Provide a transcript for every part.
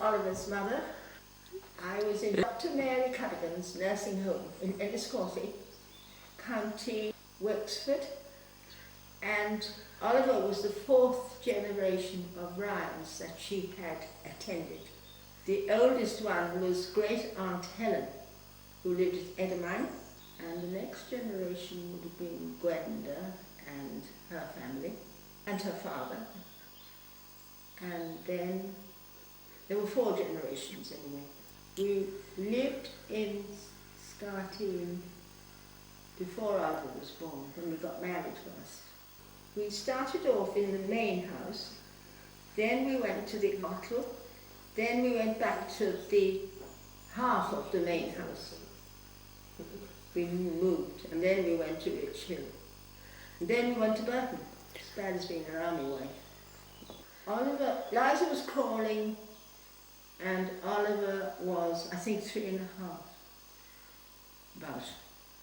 Oliver's mother. I was in Dr. Mary Cadigan's nursing home in Enniscorthy, County Wexford, and Oliver was the fourth generation of Ryans that she had attended. The oldest one was Great Aunt Helen, who lived at Edamine, and the next generation would have been Gwenda and her family, and her father. And then there were 4 generations anyway. We lived in Scarteen before Oliver was born, when we got married first. We started off in the main house, then we went to the Ottle, then we went back to the half of the main house. We moved, and then we went to Rich Hill. And then we went to Burton. As bad as being an army wife. Liza was crawling, and Oliver was, I think, 3.5, about.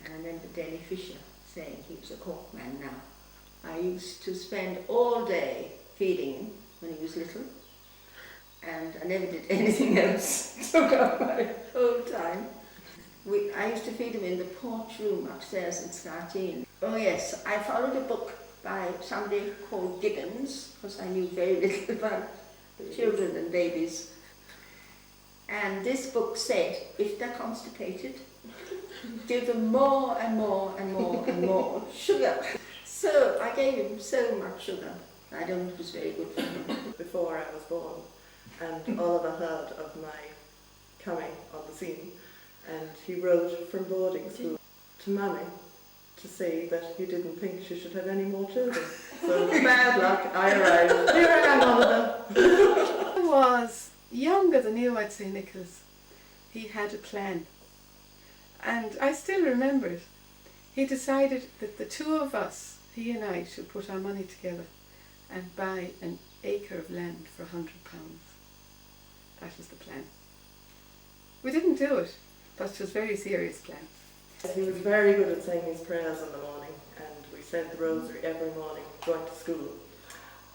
And I remember Denny Fisher saying he was a cork man now. I used to spend all day feeding him when he was little, and I never did anything else. Took up my whole time. I used to feed him in the porch room upstairs in Scarteen. Oh yes, I followed a book by somebody called Gibbons, because I knew very little about children and babies. And this book said, if they're constipated, give them more and more and more and more sugar. So I gave him so much sugar. I don't think it was very good for him. Before I was born, and Oliver heard of my coming on the scene, and he wrote from boarding school to Mummy to say that he didn't think she should have any more children. So bad luck, I arrived. Here I am, Oliver. I was younger than you, I'd say, Nicholas. He had a plan, and I still remember it. He decided that the two of us, he and I, should put our money together and buy an acre of land for £100. That was the plan. We didn't do it, but it was a very serious plan. He was very good at saying his prayers in the morning, and we said the rosary every morning going to school.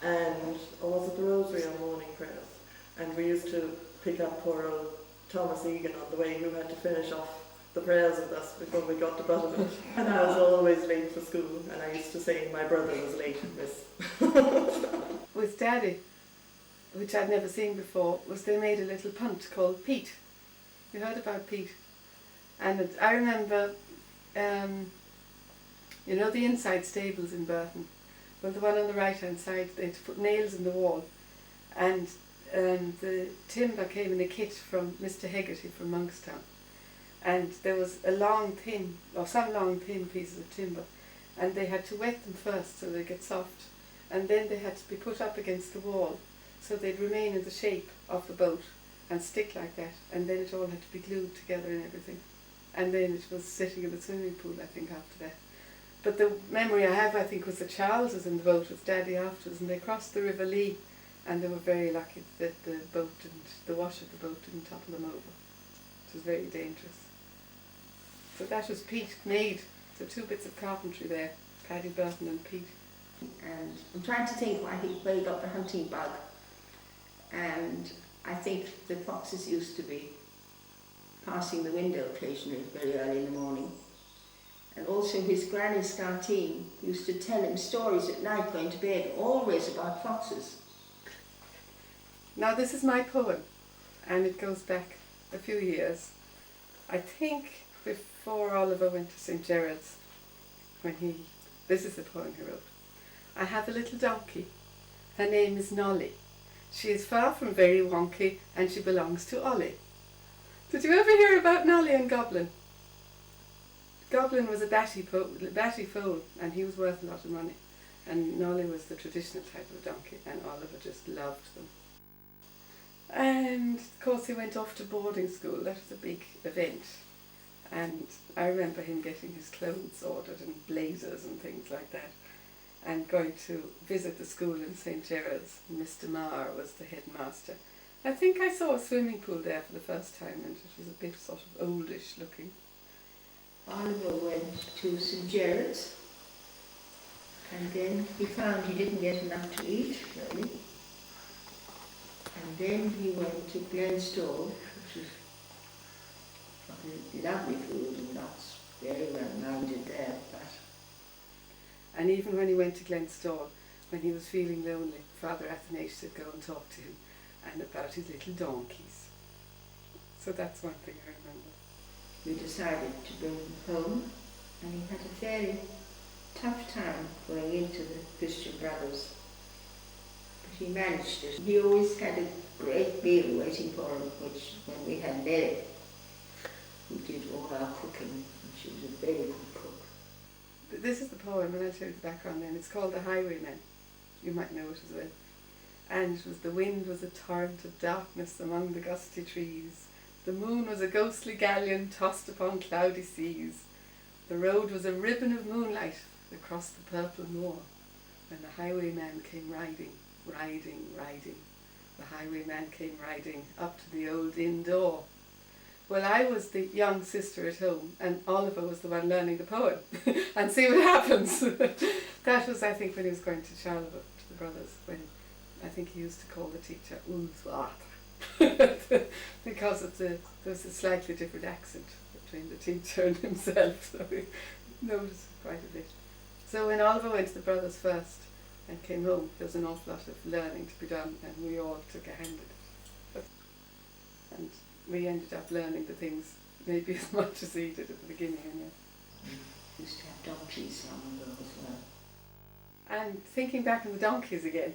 And, or was it the rosary or morning prayers? And we used to pick up poor old Thomas Egan on the way, who had to finish off the prayers with us before we got to Buttermilk. And I was always late for school, and I used to say my brother was late, miss. With Daddy, which I'd never seen before, was they made a little punt called Pete. You heard about Pete? And I remember, you know the inside stables in Burton? Well, the one on the right-hand side, they had to put nails in the wall. And the timber came in a kit from Mr. Hegarty from Monkstown. And there was a long thin, or some long thin pieces of timber. And they had to wet them first so they get soft. And then they had to be put up against the wall so they'd remain in the shape of the boat and stick like that. And then it all had to be glued together and everything. And then it was sitting in the swimming pool, I think, after that. But the memory I have, I think, was that Charles was in the boat with Daddy afterwards, and they crossed the River Lee, and they were very lucky that the wash of the boat didn't topple them over. It was very dangerous. So that was Pete made. So 2 bits of carpentry there, Paddy Burton and Pete. And I'm trying to think where he got the hunting bug. And I think the foxes used to be passing the window occasionally, very early in the morning. And also his granny Scarteen used to tell him stories at night going to bed, always about foxes. Now this is my poem, and it goes back a few years. I think before Oliver went to St. Gerard's, this is the poem he wrote. I have a little donkey. Her name is Nolly. She is far from very wonky, and she belongs to Ollie. Did you ever hear about Nolly and Goblin? Goblin was a batty foal, and he was worth a lot of money. And Nolly was the traditional type of donkey, and Oliver just loved them. And of course he went off to boarding school. That was a big event. And I remember him getting his clothes ordered and blazers and things like that, and going to visit the school in St. Gerard's. Mr. Marr was the headmaster. I think I saw a swimming pool there for the first time, and it was a bit sort of oldish looking. Oliver went to St. Gerard's, and then he found he didn't get enough to eat, really. And then he went to Glenstone, which was lovely food and lots very well minded there. But And even when he went to Glenstone, when he was feeling lonely, Father Athanasius would go and talk to him and about his little donkeys. So that's one thing I remember. we decided to bring him home, and he had a very tough time going into the Christian Brothers. But he managed it. He always had a great meal waiting for him, which when we had Nellie, who did all our cooking, and she was a very good cook. But this is the poem, and I'll tell you the background then. It's called The Highwayman. You might know it as well. And it was, the wind was a torrent of darkness among the gusty trees. The moon was a ghostly galleon tossed upon cloudy seas. The road was a ribbon of moonlight across the purple moor. When the highwayman came riding, riding, riding. The highwayman came riding up to the old inn door. Well, I was the young sister at home, and Oliver was the one learning the poem. And see what happens. That was, I think, when he was going to Charleville, to the brothers, when I think he used to call the teacher Ulswater. Because of there was a slightly different accent between the teacher and himself, so we noticed quite a bit. So when Oliver went to the brothers first and came home, there was an awful lot of learning to be done, and we all took a hand in it. And we ended up learning the things maybe as much as he did at the beginning. We used to have donkeys long ago as well. And thinking back on the donkeys again,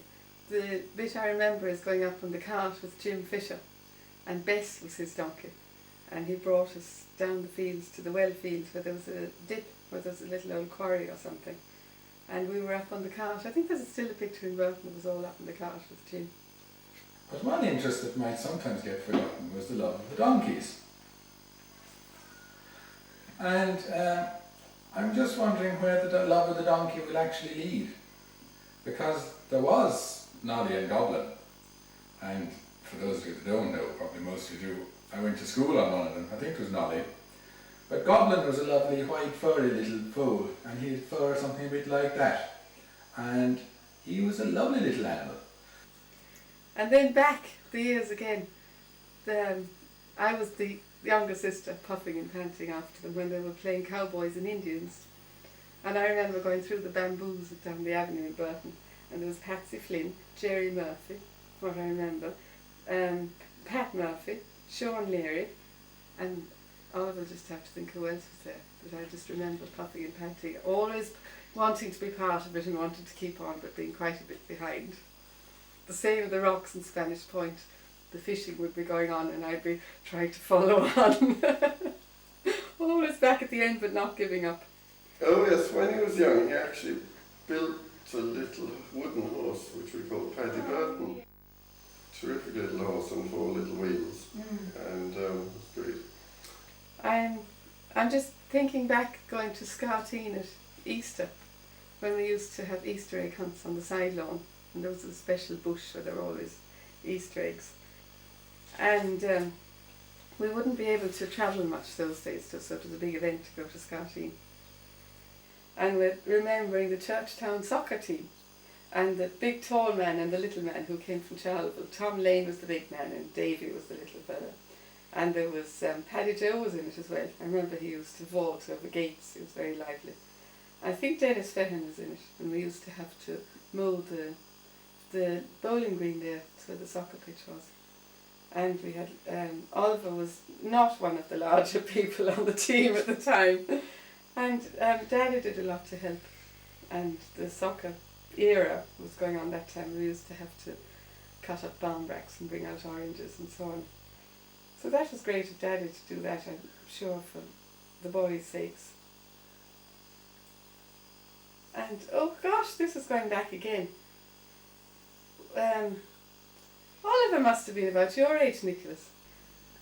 the bit I remember is going up on the cart with Jim Fisher, and Bess was his donkey, and he brought us down the fields to the well fields where there was a dip, where there was a little old quarry or something, and we were up on the cart. I think there's still a picture in Burton that was all up on the cart with Jim. But one interest that might sometimes get forgotten was the love of the donkeys. And I'm just wondering where the love of the donkey will actually lead. Because there was Nolly and Goblin, and for those of you that don't know, probably most of you do, I went to school on one of them, I think it was Nolly. But Goblin was a lovely white furry little foal, and he had fur something a bit like that. And he was a lovely little animal. And then back the years again, I was the younger sister, puffing and panting after them when they were playing cowboys and Indians. And I remember going through the bamboos down the avenue in Burton, and there was Patsy Flynn, Jerry Murphy, what I remember, Pat Murphy, Sean Leary, and Oliver just have to think who else was there. But I just remember puffing and panting, always wanting to be part of it and wanting to keep on, but being quite a bit behind. The same with the rocks in Spanish Point. The fishing would be going on and I'd be trying to follow on. Always back at the end but not giving up. Oh yes, when he was young he actually built a little wooden horse which we called Paddy Burton. Terrific little horse on 4 little wheels, and it was great. I'm just thinking back going to Scarteen at Easter, when we used to have Easter egg hunts on the side lawn, and there was a special bush where there were always Easter eggs. And we wouldn't be able to travel much those days, so it was a big event to go to Scarteen. And we're remembering the Churchtown soccer team, and the big tall man and the little man who came from Charleville. Tom Lane was the big man and Davy was the little fella. And there was Paddy Joe was in it as well. I remember he used to vault over gates, he was very lively. I think Dennis Fehan was in it, and we used to have to mow the bowling green there, where the soccer pitch was. And we had, Oliver was not one of the larger people on the team at the time. And Daddy did a lot to help. And the soccer era was going on that time. We used to have to cut up barmbracks and bring out oranges and so on. So that was great of Daddy to do that, I'm sure, for the boys' sakes. And, oh gosh, this is going back again. Oliver must have been about your age, Nicholas.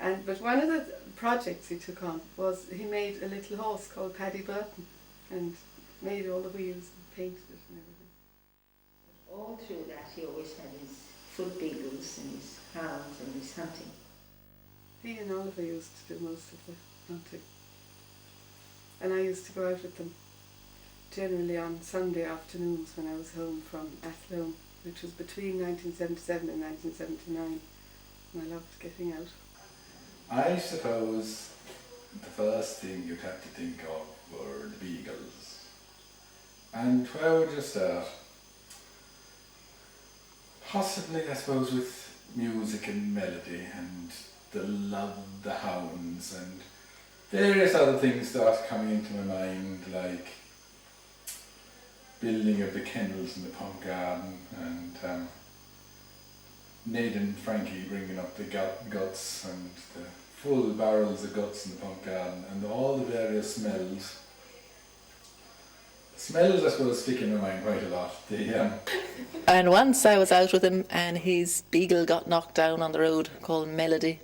But one of the projects he took on was he made a little horse called Paddy Burton and made all the wheels and painted it and everything. All through that he always had his foot beagles and his hounds and his hunting. He and Oliver used to do most of the hunting. And I used to go out with them generally on Sunday afternoons when I was home from Athlone, which was between 1977 and 1979. and I loved getting out. I suppose the first thing you'd have to think of were the Beagles. And where would you start? Possibly, I suppose, with music and melody and the love of the hounds and various other things start coming into my mind, like building of the kennels in the pump garden and Ned and Frankie bringing up the guts and the full barrels of guts in the pump garden and all the various smells. Smells, I suppose, stick in my mind quite a lot. And once I was out with him and his beagle got knocked down on the road called Melody.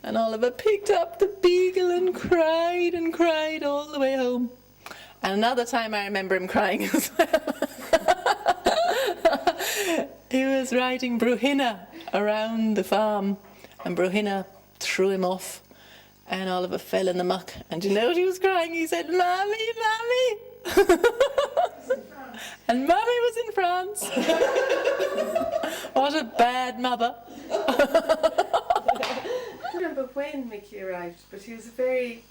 And Oliver picked up the beagle and cried all the way home. And another time I remember him crying as well. He was riding Bruhinna around the farm and Bruhinna threw him off and Oliver fell in the muck. And you know what he was crying? He said, "Mommy, Mommy!" And Mommy was in France. What a bad mother. I don't remember when Mickey arrived, but he was a very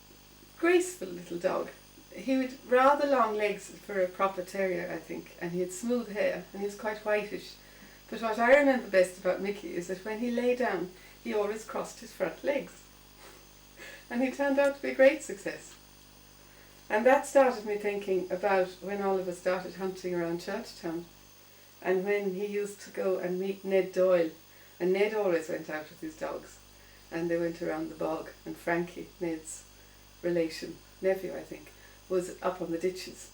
graceful little dog. He had rather long legs for a proper terrier, I think, and he had smooth hair, and he was quite whitish. But what I remember best about Mickey is that when he lay down, he always crossed his front legs. And he turned out to be a great success. And that started me thinking about when Oliver started hunting around Churchtown, and when he used to go and meet Ned Doyle, and Ned always went out with his dogs, and they went around the bog, and Frankie, Ned's nephew I think, was up on the ditches.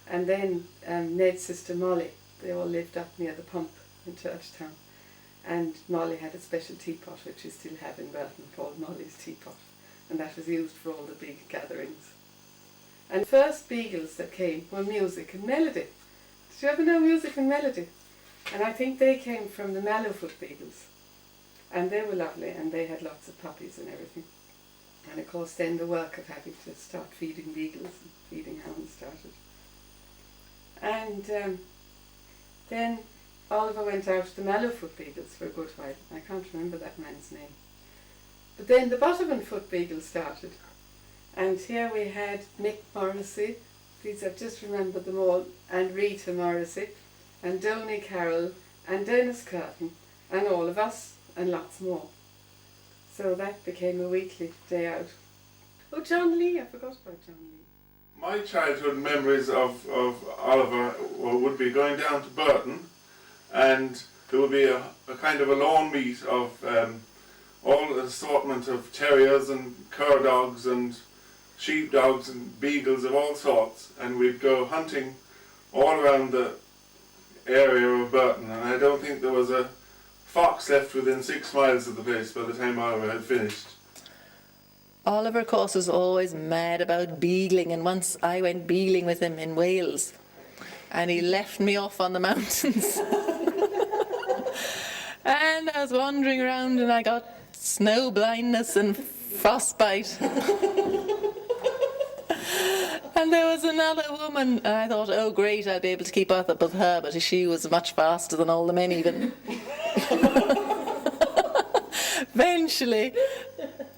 And then Ned's sister Molly, they all lived up near the pump in Churchtown, and Molly had a special teapot which we still have in Burton called Molly's Teapot, and that was used for all the big gatherings. And the first beagles that came were Music and Melody. Did you ever know Music and Melody? And I think they came from the Mallowfoot beagles. And they were lovely, and they had lots of puppies and everything. And of course then the work of having to start feeding beagles and feeding hounds started. And then Oliver went out to the Mallowfoot beagles for a good while. I can't remember that man's name. But then the Bottomandfoot beagles started. And here we had Nick Morrissey, these I've just remembered them all, and Rita Morrissey, and Donny Carroll, and Dennis Curtin, and all of us, and lots more. So that became a weekly day out. Oh, John Lee, I forgot about John Lee. My childhood memories of Oliver would be going down to Burton, and there would be a kind of a lawn meet of all the assortment of terriers and cur dogs and sheepdogs and beagles of all sorts, and we'd go hunting all around the area of Burton, and I don't think there was a fox left within 6 miles of the place by the time Oliver had finished. Oliver, of course, was always mad about beagling, and once I went beagling with him in Wales, and he left me off on the mountains. And I was wandering around and I got snow blindness and frostbite. And there was another woman, and I thought, oh great, I'll be able to keep up with her, but she was much faster than all the men even. Eventually,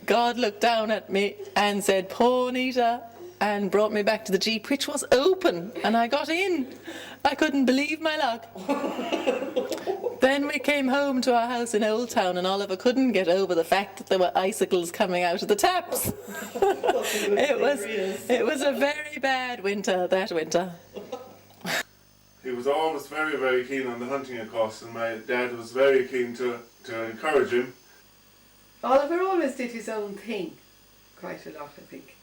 God looked down at me and said, "Poor Nita," and brought me back to the jeep, which was open, and I got in. I couldn't believe my luck. Then we came home to our house in Old Town, and Oliver couldn't get over the fact that there were icicles coming out of the taps. It was a very bad winter, that winter. He was always very, very keen on the hunting, of course, and my dad was very keen to encourage him. Oliver always did his own thing, quite a lot I think.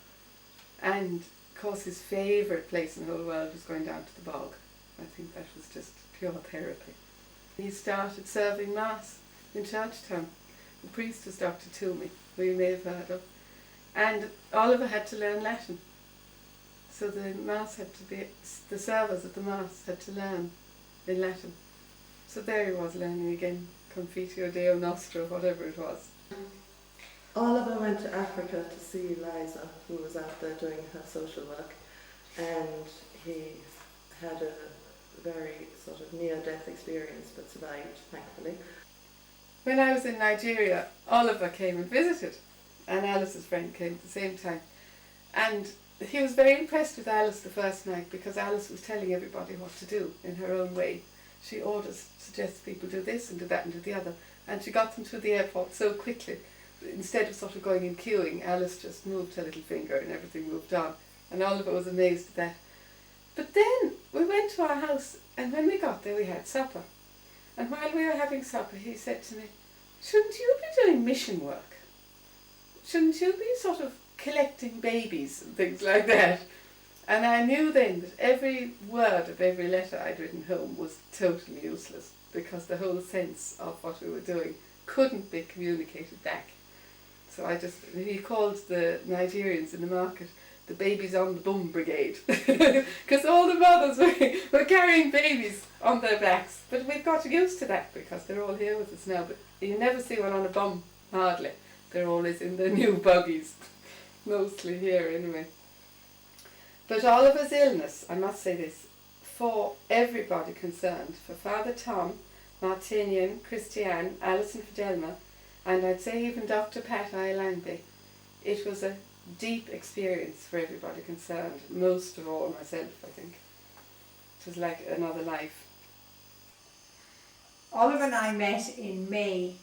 And of course his favourite place in the whole world was going down to the bog. I think that was just pure therapy. He started serving Mass in Churchtown. The priest was Dr. Toomey, who you may have heard of. And Oliver had to learn Latin. So the servers at the Mass had to learn in Latin. So there he was learning again, Confitio Deo Nostro, whatever it was. Oliver went to Africa to see Liza, who was out there doing her social work, and he had a very sort of near-death experience but survived, thankfully. when I was in Nigeria, Oliver came and visited, and Alice's friend came at the same time. And he was very impressed with Alice the first night because Alice was telling everybody what to do in her own way. She suggests people do this and do that and do the other. And she got them to the airport so quickly. Instead of sort of going in queuing, Alice just moved her little finger and everything moved on. And Oliver was amazed at that. But then we went to our house, and when we got there we had supper. And while we were having supper he said to me, "Shouldn't you be doing mission work? Shouldn't you be sort of collecting babies and things like that?" And I knew then that every word of every letter I'd written home was totally useless because the whole sense of what we were doing couldn't be communicated back. So he called the Nigerians in the market the babies on the bum brigade because all the mothers were carrying babies on their backs. But we've got used to that because they're all here with us now, but you never see one on a bum, hardly. They're always in their new buggies, mostly here anyway. But Oliver's illness, I must say this, for everybody concerned, for Father Tom, Martinian, Christiane, Alison Fidelma, and I'd say even Dr. Pat Ilanbe, it was a deep experience for everybody concerned, most of all myself, I think. It was like another life. Oliver and I met in May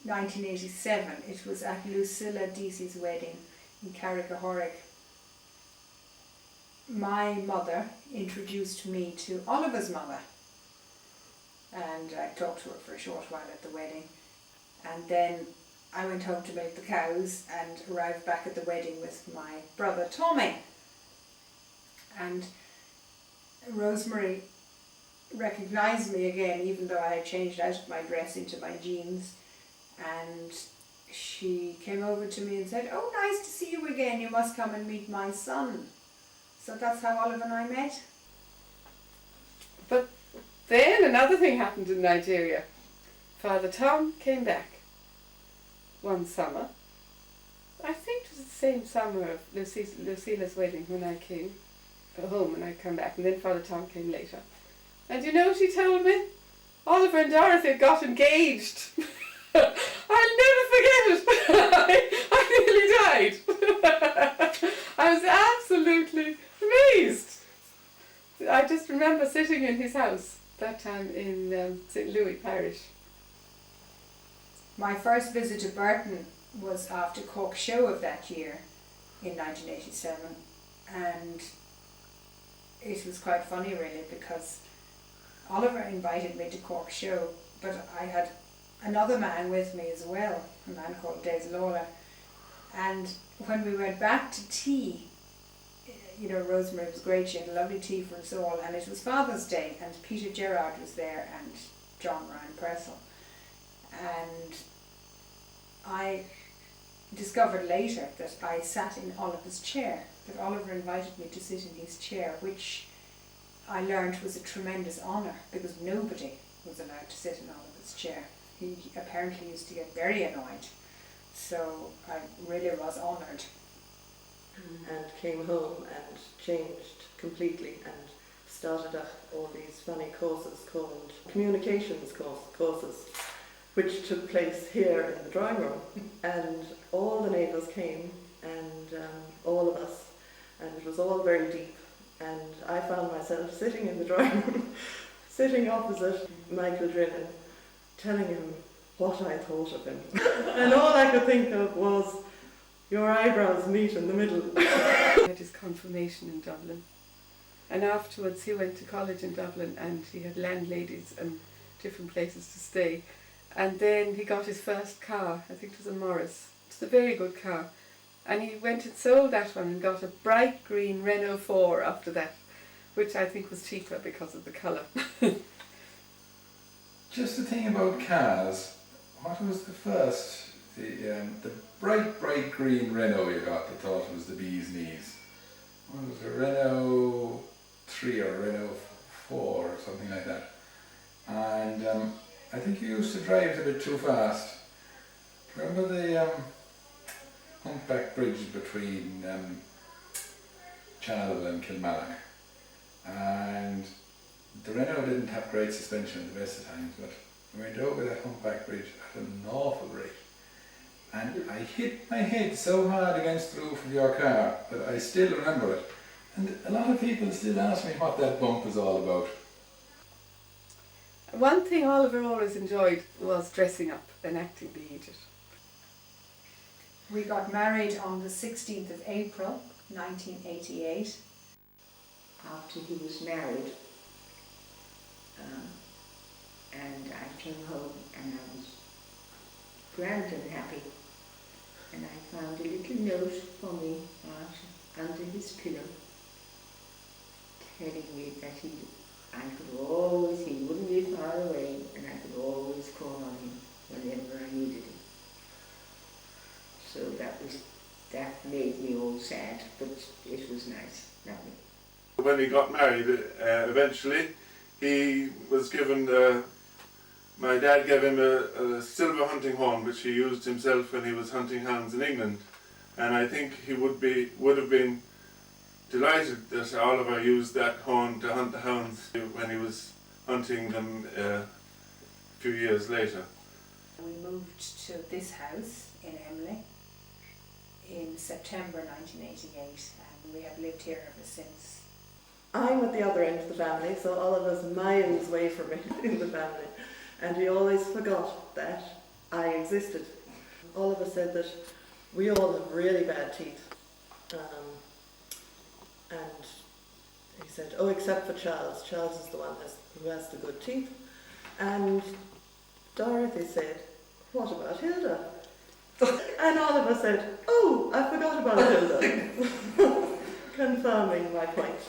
1987. It was at Lucilla Deasy's wedding in Carrickahorrick. My mother introduced me to Oliver's mother, and I talked to her for a short while at the wedding, and then I went home to milk the cows and arrived back at the wedding with my brother Tommy. And Rosemary recognised me again, even though I had changed out of my dress into my jeans, and she came over to me and said, "Oh, nice to see you again, you must come and meet my son." So that's how Oliver and I met. But then another thing happened in Nigeria. Father Tom came back one summer. I think it was the same summer of Lucila's wedding when I came home and I come back, and then Father Tom came later. And you know what he told me? Oliver and Dorothy had got engaged. I'll never forget it. I nearly died. I was absolutely amazed. I just remember sitting in his house that time in St. Louis Parish. My first visit to Burton was after Cork Show of that year in 1987, and it was quite funny really because Oliver invited me to Cork Show, but I had another man with me as well, a man called Des Lawler, and when we went back to tea, you know, Rosemary was great, she had a lovely tea for us all, and it was Father's Day, and Peter Gerard was there and John Ryan Pressel. And I discovered later that I sat in Oliver's chair, that Oliver invited me to sit in his chair, which I learned was a tremendous honour because nobody was allowed to sit in Oliver's chair. He apparently used to get very annoyed, so I really was honoured. And came home and changed completely and started up all these funny courses called communications courses, which took place here in the drawing room, and all the neighbours came, and all of us, and it was all very deep, and I found myself sitting in the drawing room, sitting opposite Michael Drennan, telling him what I thought of him, and all I could think of was, your eyebrows meet in the middle. He had his confirmation in Dublin, and afterwards he went to college in Dublin, and he had landladies and different places to stay. And then he got his first car, I think it was a Morris. It's a very good car. And he went and sold that one and got a bright green Renault 4 after that, which I think was cheaper because of the colour. Just the thing about cars, what was the first? The bright green Renault you got that thought it was the bee's knees. What was it, a Renault 3 or a Renault 4 or something like that. And I think you used to drive it a bit too fast. Remember the humpback bridge between Channel and Kilmallock? And the Renault didn't have great suspension at the best of times, but We went over that humpback ridge at an awful rate. And I hit my head so hard against the roof of your car that I still remember it. And a lot of people still ask me what that bump was all about. One thing Oliver always enjoyed was dressing up and acting the idiot. We got married on the 16th of April 1988. After he was married, and I came home and I was grand and happy. And I found a little note for me under his pillow, telling me that he wouldn't be far away, and I could always call on him whenever I needed him. So that made me all sad, but it was nice, lovely. When he got married, eventually, he was given, my dad gave him a silver hunting horn which he used himself when he was hunting hounds in England. And I think he would have been delighted that Oliver used that horn to hunt the hounds when he was hunting them a few years later. We moved to this house in Emly in September 1988, and we have lived here ever since. I'm at the other end of the family, so Oliver's miles away from me in the family, and he always forgot that I existed. Oliver said that we all have really bad teeth, and he said, oh, except for Charles. Charles is the one who has the good teeth. And Dorothy said, what about Hilda? And Oliver said, oh, I forgot about Hilda. Confirming my point.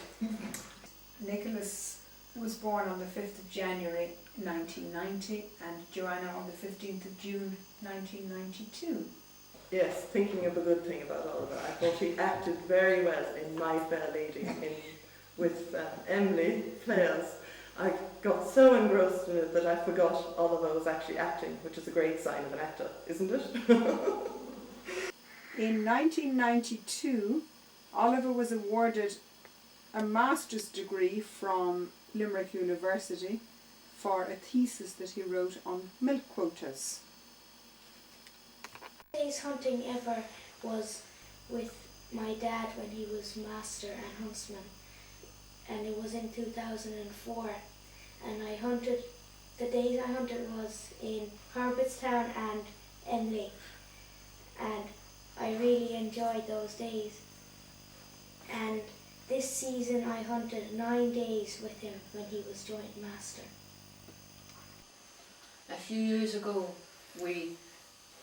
Nicholas was born on the 5th of January 1990 and Joanna on the 15th of June 1992. Yes, thinking of a good thing about Oliver, I thought he acted very well in My Fair Lady with Emily Players. I got so engrossed in it that I forgot Oliver was actually acting, which is a great sign of an actor, isn't it? In 1992, Oliver was awarded a master's degree from Limerick University for a thesis that he wrote on milk quotas. Day's hunting ever was with my dad when he was master and huntsman, and it was in 2004, and the days I hunted was in Herbertstown and Emly, and I really enjoyed those days. And this season I hunted 9 days with him when he was joint master. A few years ago we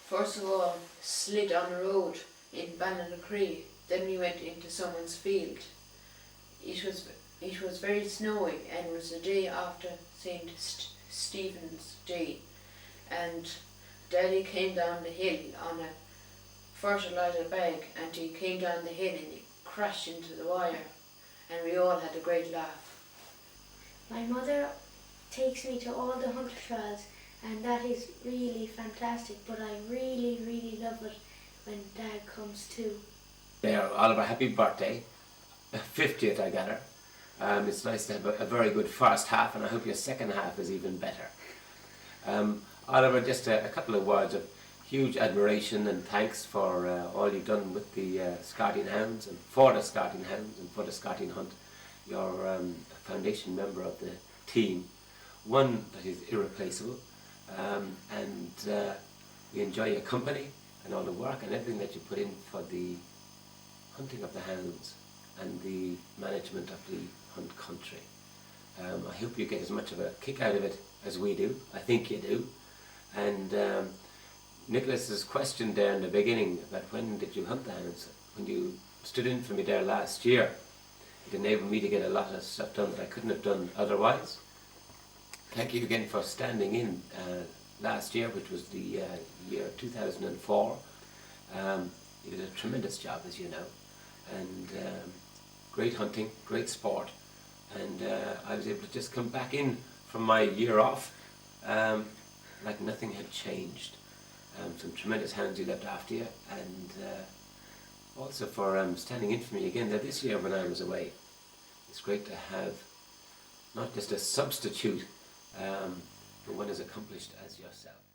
first of all slid on a road in Ballinacree, then we went into someone's field. It was very snowy and it was the day after St. Stephen's Day, and Daddy came down the hill on a fertiliser bag, and he came down the hill and he crashed into the wire, and we all had a great laugh. My mother takes me to all the hunter trials, and that is really fantastic, but I really, really love it when Dad comes too. There, Oliver, happy birthday. 50th, I gather. It's nice to have a very good first half, and I hope your second half is even better. Oliver, just a couple of words of huge admiration and thanks for all you've done with the Scotting Hounds, and for the Scotting Hounds, and for the Scotting Hunt. You're a foundation member of the team, one that is irreplaceable, and we enjoy your company and all the work and everything that you put in for the hunting of the hounds and the management of the hunt country. I hope you get as much of a kick out of it as we do. I think you do. And Nicholas's question there in the beginning about when did you hunt the hounds, when you stood in for me there last year, it enabled me to get a lot of stuff done that I couldn't have done otherwise. Thank you again for standing in last year, which was the year 2004. You did a tremendous job, as you know, and great hunting, great sport, and I was able to just come back in from my year off like nothing had changed. Some tremendous hounds you left after you, and also for standing in for me again there this year when I was away. It's great to have not just a substitute but one as accomplished as yourself.